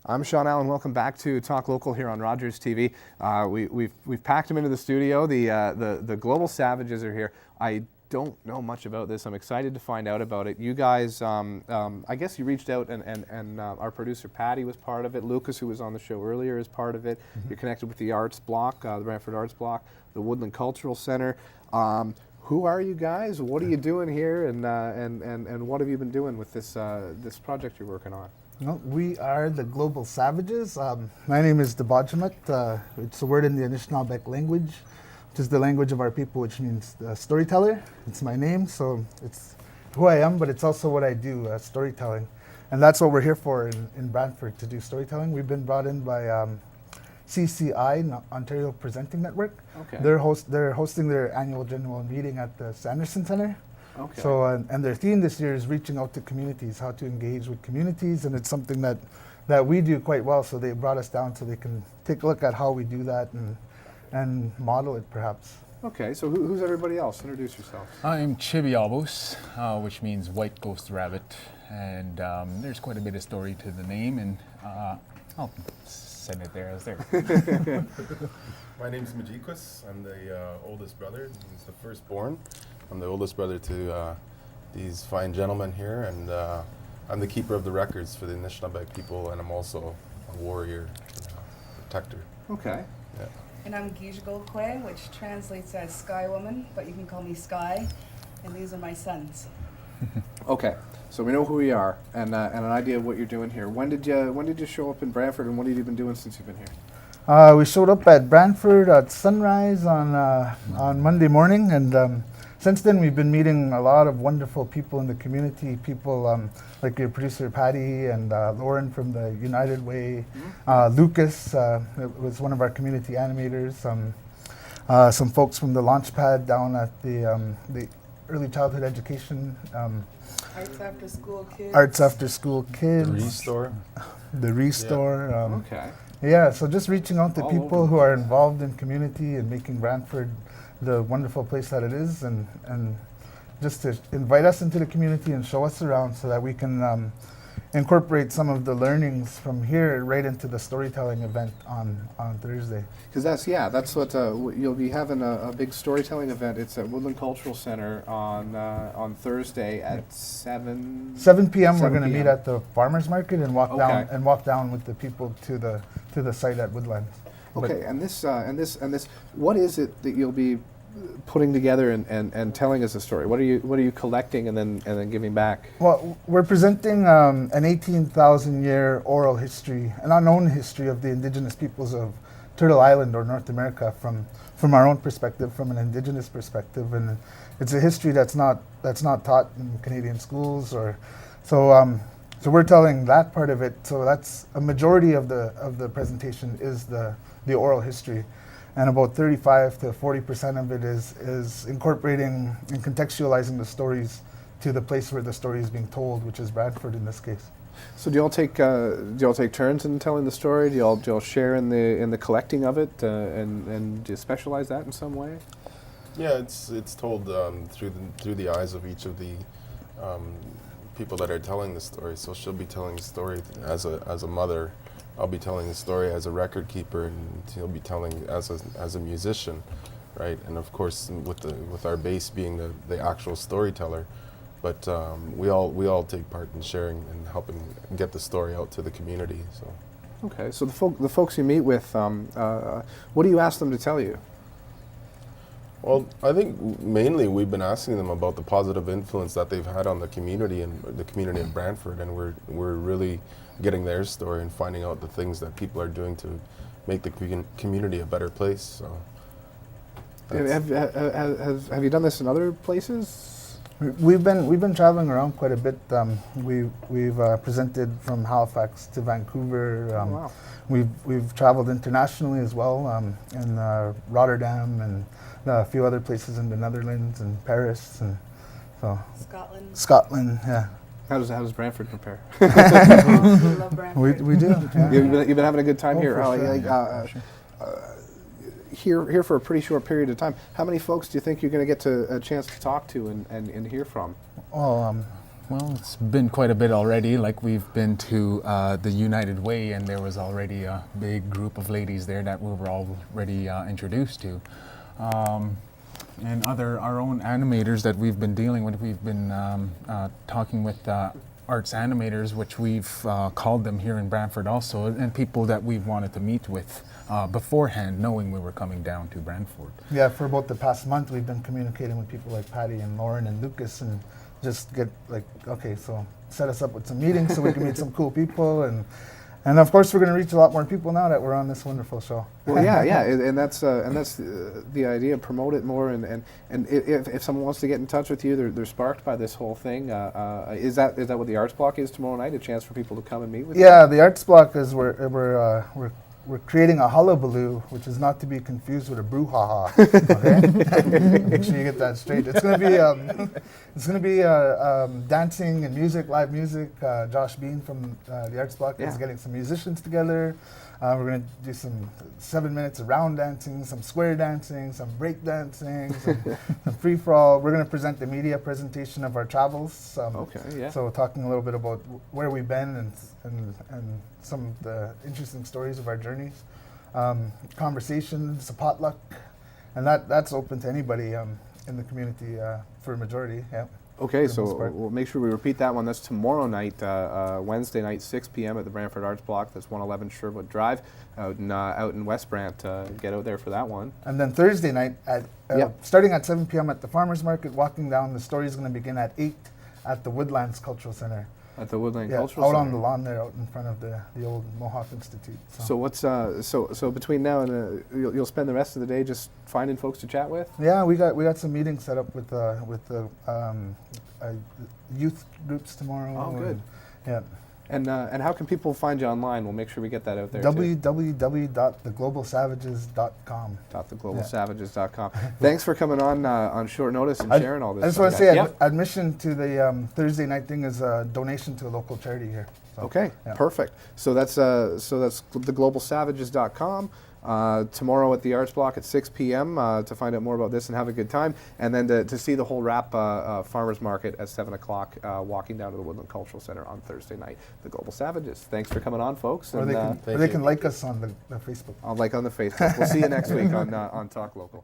I'm Sean Allen. Welcome back to Talk Local here on Rogers TV. We've packed them into the studio. The Global Savages are here. I don't know much about this. I'm excited to find out about it. You guys, I guess you reached out and our producer Patty was part of it. Lucas, who was on the show earlier, is part of it. Mm-hmm. You're connected with the Arts Block, the Brandford Arts Block, the Woodland Cultural Center. Who are you guys? What are you doing here? And what have you been doing with this project you're working on? No, we are the Global Savages. My name is Debajamut. It's a word in the Anishinaabe language, which is the language of our people, which means storyteller. It's my name, so it's who I am, but it's also what I do, storytelling. And that's what we're here for in Brandford, to do storytelling. We've been brought in by CCI, Ontario Presenting Network. Okay. They're hosting their annual general meeting at the Sanderson Centre. Okay. So, and their theme this year is reaching out to communities, how to engage with communities, and it's something that we do quite well. So they brought us down so they can take a look at how we do that and model it, perhaps. Okay, so who's everybody else? Introduce yourself. I'm Chibiabos, which means white ghost rabbit, and there's quite a bit of story to the name, and I'll send it there as there. My name's Majiquis. I'm the oldest brother. He's the firstborn. I'm the oldest brother to these fine gentlemen here, and I'm the keeper of the records for the Anishinaabe people, and I'm also a warrior, protector. Okay. Yeah. And I'm Gijagolkwe, which translates as Sky Woman, but you can call me Sky, and these are my sons. Okay, so we know who we are, and an idea of what you're doing here. When did you show up in Brandford, and what have you been doing since you've been here? We showed up at Brandford at sunrise on Monday morning, and since then we've been meeting a lot of wonderful people in the community, people like your producer Patty and Lauren from the United Way, Lucas was one of our community animators, some folks from the Launchpad down at the Early Childhood Education. Arts After School Kids. Arts After School Kids. The Restore. The Restore. Yeah. Okay. Yeah, so just reaching out to people who are involved in community and making Brandford the wonderful place that it is, and just to invite us into the community and show us around so that we can incorporate some of the learnings from here right into the storytelling event on Thursday. Because that's what you'll be having a big storytelling event. It's at Woodland Cultural Center on Thursday at 7 p.m. We're going to meet at the farmers market and walk down with the people to the site at Woodland. Okay, and this, what is it that you'll be putting together and telling us a story? What are you collecting and then giving back? Well, we're presenting an 18,000-year oral history, an unknown history of the indigenous peoples of Turtle Island or North America from our own perspective, from an indigenous perspective, and it's a history that's not taught in Canadian schools, so we're telling that part of it. So that's a majority of the presentation is the oral history, and about 35 to 40% of it is incorporating and contextualizing the stories to the place where the story is being told, which is Brandford in this case. So do y'all take turns in telling the story? Do y'all share in the collecting of it, and do you specialize that in some way? Yeah, it's told through the eyes of each of the people that are telling the story. So she'll be telling the story as a mother. I'll be telling the story as a record keeper, and he'll be telling as a musician, right? And of course, with our base being the actual storyteller, but we all take part in sharing and helping get the story out to the community. So. Okay, so the folks you meet with, what do you ask them to tell you? Well, I think mainly we've been asking them about the positive influence that they've had on the community and the community of Brandford, and we're really getting their story and finding out the things that people are doing to make the community a better place. So, have you done this in other places? We've been traveling around quite a bit. We've presented from Halifax to Vancouver. Wow. We've traveled internationally as well, in Rotterdam and a few other places in the Netherlands and Paris, and so Scotland, yeah. How does Brandford compare? We love Brandford. We do. Yeah. You've been having a good time here. Here for a pretty short period of time. How many folks do you think you're going to get a chance to talk to and hear from? Well, Well, it's been quite a bit already. Like we've been to the United Way, and there was already a big group of ladies there that we were already introduced to. And our own animators that we've been dealing with, we've been talking with arts animators, which we've called them here in Brandford also, and people that we've wanted to meet with beforehand, knowing we were coming down to Brandford. Yeah, for about the past month, we've been communicating with people like Patty and Lauren and Lucas, and just get like, okay, so set us up with some meetings so we can meet some cool people, and of course we're going to reach a lot more people now that we're on this wonderful show. Well, yeah, and that's the idea. Promote it more, and if someone wants to get in touch with you, they're sparked by this whole thing. Is that what the Arts Block is tomorrow night? A chance for people to come and meet with you? Yeah, the Arts Block is we're creating a hullabaloo, which is not to be confused with a brouhaha. Okay, make sure you get that straight. It's going to be dancing and music, live music. Josh Bean from the Arts Block is getting some musicians together. We're going to do some 7 minutes of round dancing, some square dancing, some break dancing, some free for all. We're going to present the media presentation of our travels. So talking a little bit about where we've been and some of the interesting stories of our journeys. Conversations, a potluck, and that's open to anybody in the community for a majority. Yeah. Okay, so we'll make sure we repeat that one. That's tomorrow night, Wednesday night, 6 p.m. at the Brandford Arts Block. That's 111 Sherwood Drive out in West Brant. Get out there for that one. And then Thursday night, starting at 7 p.m. at the Farmers Market, walking down, the story is going to begin at 8 at the Woodlands Cultural Center. At the Woodland Cultural out Center. on the lawn there, out in front of the old Mohawk Institute. So what's so between now and you'll spend the rest of the day just finding folks to chat with? Yeah, we got some meetings set up with the youth groups tomorrow. Oh, good. Yeah. And how can people find you online? We'll make sure we get that out there. www.theglobalsavages.com. Theglobalsavages.com. Thanks for coming on short notice and sharing all this. I just want to say, admission to the Thursday night thing is a donation to a local charity here. So, okay, perfect. So that's theglobalsavages.com. Tomorrow at the Arts Block at 6 p.m. To find out more about this and have a good time, and then to see the whole wrap Farmers Market at 7 o'clock, walking down to the Woodland Cultural Center on Thursday night. The Global Savages. Thanks for coming on, folks. Or they can like us on the Facebook. On the Facebook. We'll see you next week on Talk Local.